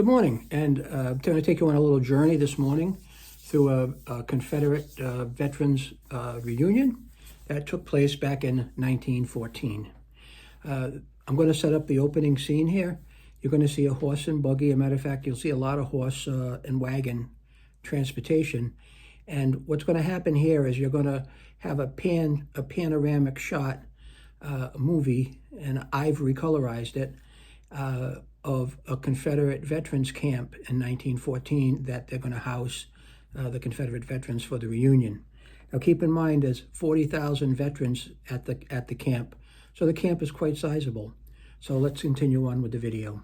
Good morning, and I'm going to take you on a little journey this morning through a Confederate veterans reunion that took place back in 1914. I'm going to set up the opening scene here. You're going to see a horse and buggy. As a matter of fact, you'll see a lot of horse and wagon transportation. And what's going to happen here is you're going to have a panoramic shot movie, and I've recolorized it, of a Confederate veterans camp in 1914 that they're going to house the Confederate veterans for the reunion. Now keep in mind there's 40,000 veterans at the camp, so the camp is quite sizable. So let's continue on with the video.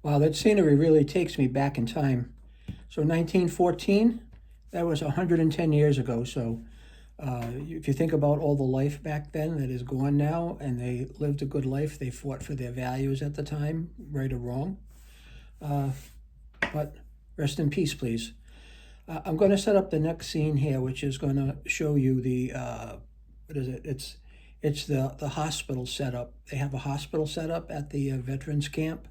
Wow, that scenery really takes me back in time. So 1914, that was 110 years ago. So if you think about all the life back then that is gone now, and they lived a good life, they fought for their values at the time, right or wrong. But rest in peace, please. I'm going to set up the next scene here, which is going to show you the, what is it? It's the hospital setup. They have a hospital set up at the veterans camp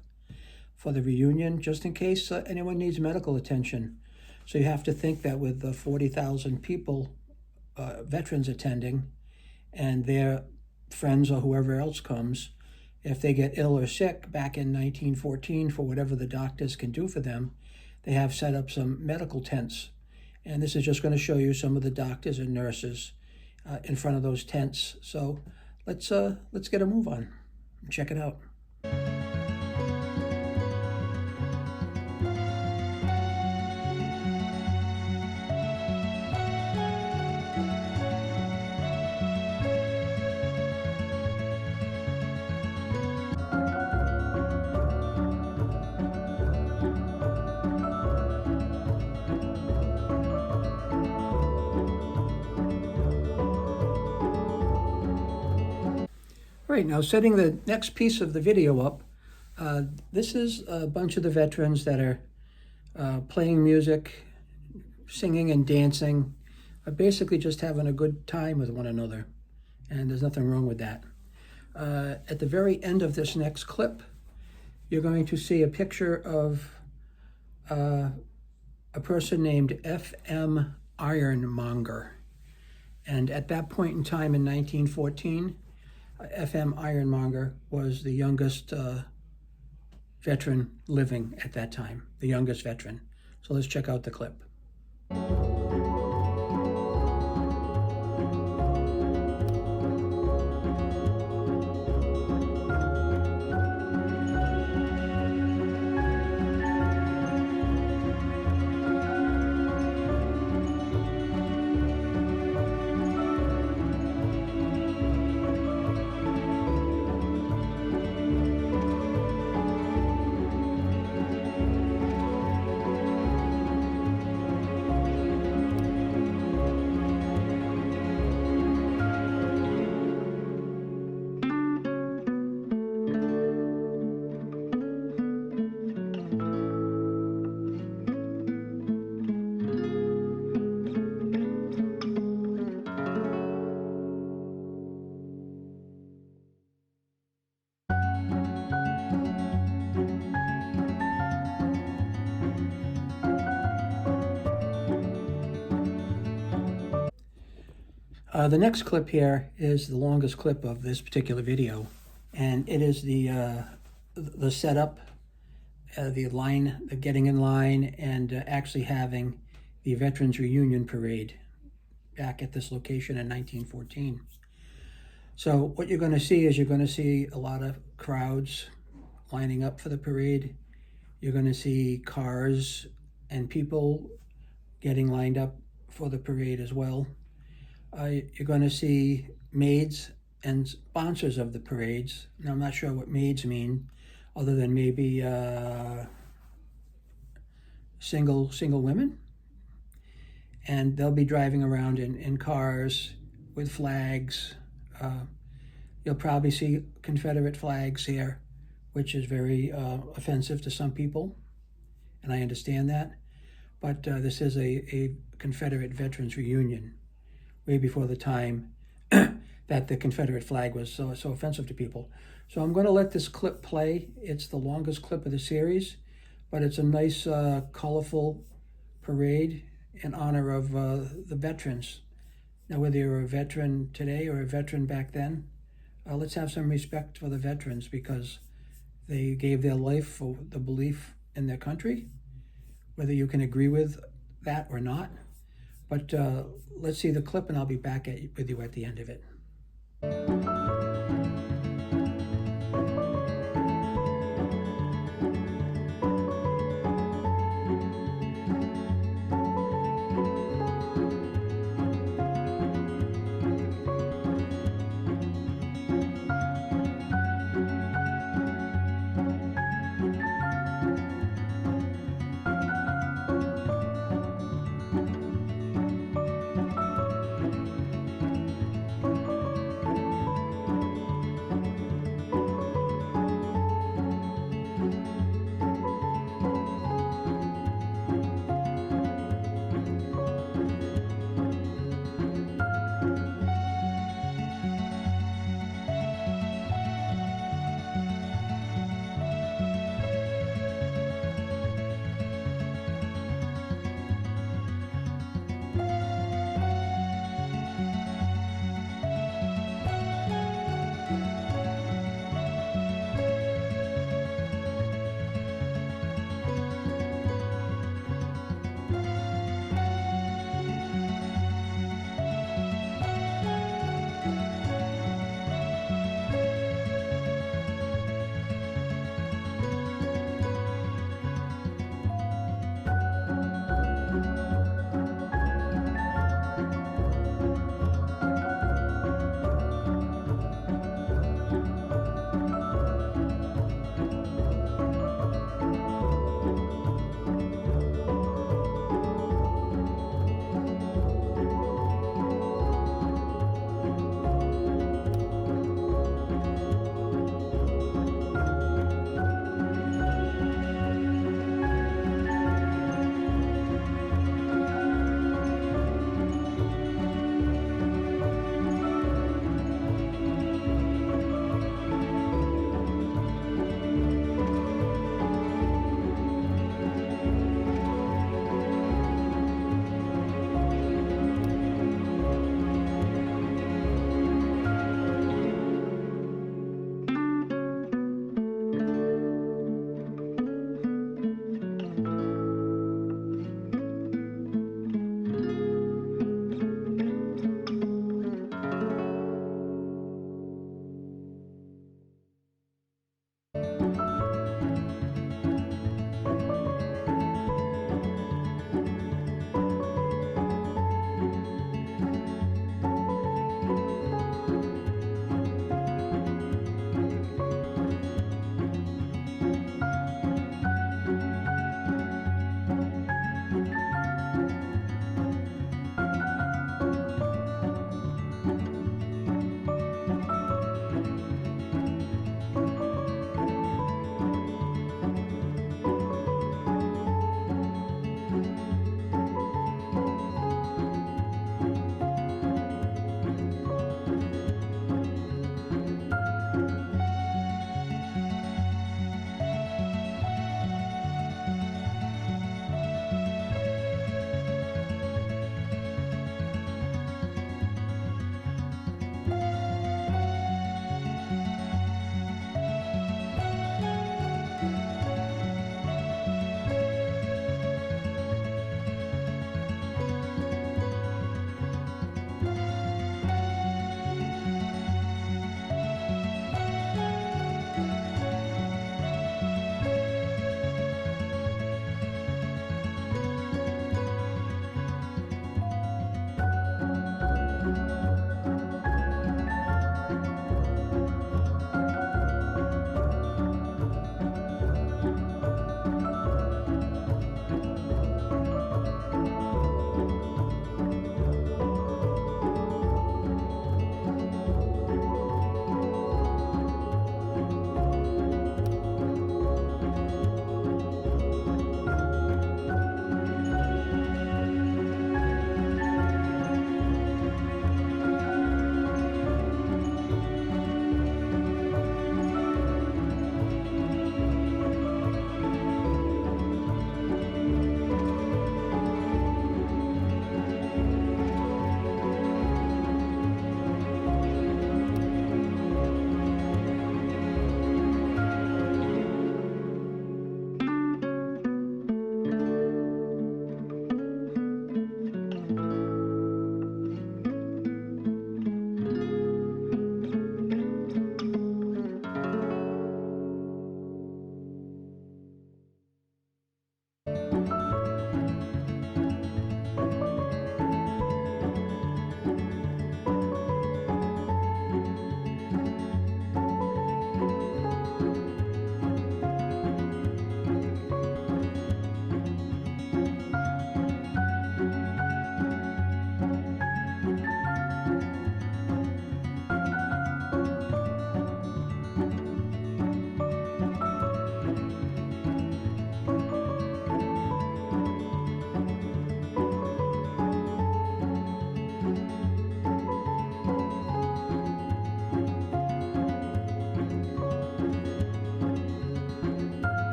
for the reunion, just in case anyone needs medical attention. So you have to think that with the 40,000 people, veterans attending, and their friends or whoever else comes, if they get ill or sick back in 1914 for whatever the doctors can do for them, they have set up some medical tents. And this is just going to show you some of the doctors and nurses in front of those tents. So let's get a move on and check it out. Right, now setting the next piece of the video up, this is a bunch of the veterans that are playing music, singing and dancing, basically just having a good time with one another, and there's nothing wrong with that. At the very end of this next clip, you're going to see a picture of a person named F.M. Ironmonger, and at that point in time in 1914, F.M. Ironmonger was the youngest veteran living at that time, the youngest veteran. So let's check out the clip. The next clip here is the longest clip of this particular video, and it is the setup, the getting in line, and actually having the Veterans Reunion Parade back at this location in 1914. So what you're going to see is you're going to see a lot of crowds lining up for the parade. You're going to see cars and people getting lined up for the parade as well. You're going to see maids and sponsors of the parades. Now, I'm not sure what maids mean, other than maybe single women. And they'll be driving around in cars with flags. You'll probably see Confederate flags here, which is very offensive to some people, and I understand that. But this is a Confederate Veterans reunion, way before the time that the Confederate flag was so offensive to people. So I'm going to let this clip play. It's the longest clip of the series, but it's a nice, colorful parade in honor of the veterans. Now, whether you're a veteran today or a veteran back then, let's have some respect for the veterans because they gave their life for the belief in their country, whether you can agree with that or not. But let's see the clip, and I'll be back with you at the end of it.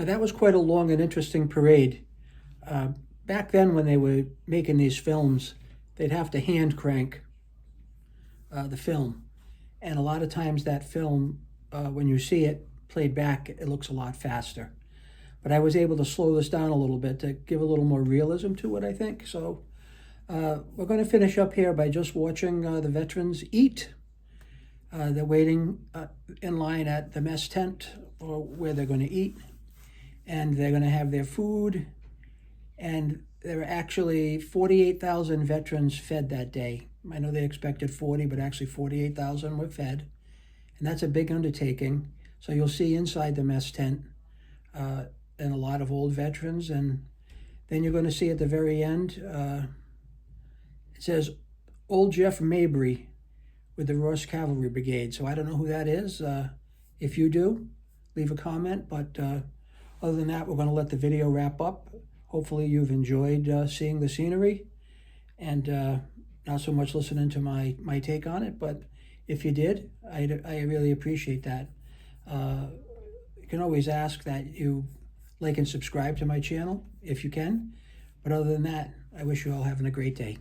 That was quite a long and interesting parade. Back then, when they were making these films, they'd have to hand crank the film. And a lot of times that film, when you see it played back, it looks a lot faster. But I was able to slow this down a little bit to give a little more realism to it, I think. So we're going to finish up here by just watching the veterans eat. They're waiting in line at the mess tent or where they're going to eat. And they're going to have their food. And there were actually 48,000 veterans fed that day. I know they expected 40, but actually 48,000 were fed. And that's a big undertaking. So you'll see inside the mess tent and a lot of old veterans. And then you're going to see at the very end, it says, Old Jeff Mabry with the Ross Cavalry Brigade. So I don't know who that is. If you do, leave a comment. But other than that, we're going to let the video wrap up. Hopefully you've enjoyed seeing the scenery and not so much listening to my take on it. But if you did, I really appreciate that. You can always ask that you like and subscribe to my channel if you can. But other than that, I wish you all having a great day.